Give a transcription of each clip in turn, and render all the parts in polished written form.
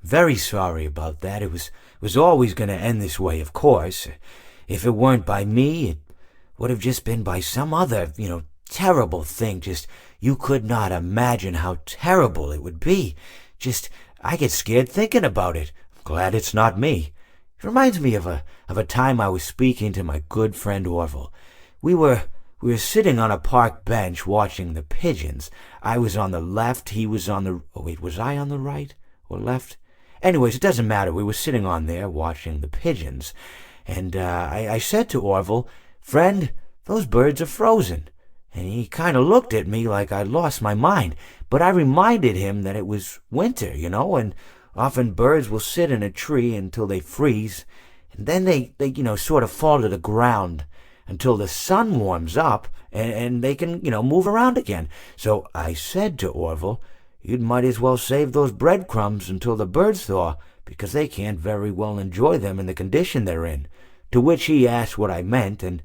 Very sorry about that. It was always going to end this way, of course. If it weren't by me, it would have just been by some other, terrible thing. Just, you could not imagine how terrible it would be. Just, I get scared thinking about it. I'm glad it's not me. It reminds me of a time I was speaking to my good friend Orville. We were sitting on a park bench watching the pigeons. I was on the left, he was on the... Oh, wait, was I on the right or left? Anyways, it doesn't matter. We were sitting on there watching the pigeons. And I said to Orville, "Friend, those birds are frozen." And he kind of looked at me like I'd lost my mind. But I reminded him that it was winter, and often birds will sit in a tree until they freeze. And then they sort of fall to the ground until the sun warms up and they can, move around again. So I said to Orville, "You might as well save those breadcrumbs until the birds thaw, because they can't very well enjoy them in the condition they're in." To which he asked what I meant, and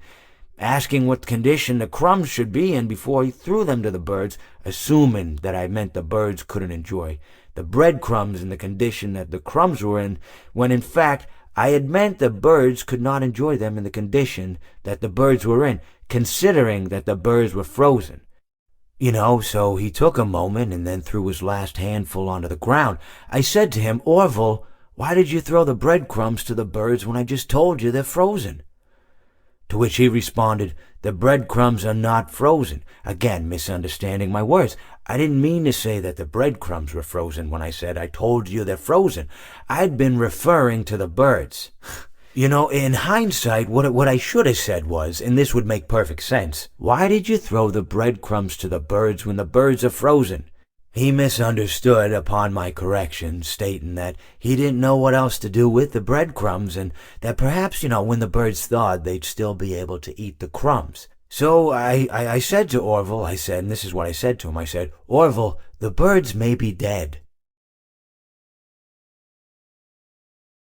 asking what condition the crumbs should be in before he threw them to the birds, assuming that I meant the birds couldn't enjoy the breadcrumbs in the condition that the crumbs were in, when in fact I had meant the birds could not enjoy them in the condition that the birds were in, considering that the birds were frozen. So he took a moment and then threw his last handful onto the ground. I said to him, "Orville, why did you throw the breadcrumbs to the birds when I just told you they're frozen?" To which he responded, "The breadcrumbs are not frozen." Again, misunderstanding my words. I didn't mean to say that the breadcrumbs were frozen when I said I told you they're frozen. I'd been referring to the birds. In hindsight, what I should have said was, and this would make perfect sense, "Why did you throw the breadcrumbs to the birds when the birds are frozen?" He misunderstood upon my correction, stating that he didn't know what else to do with the breadcrumbs, and that perhaps, when the birds thawed, they'd still be able to eat the crumbs. So I said to Orville, and this is what I said to him, I said, "Orville, the birds may be dead,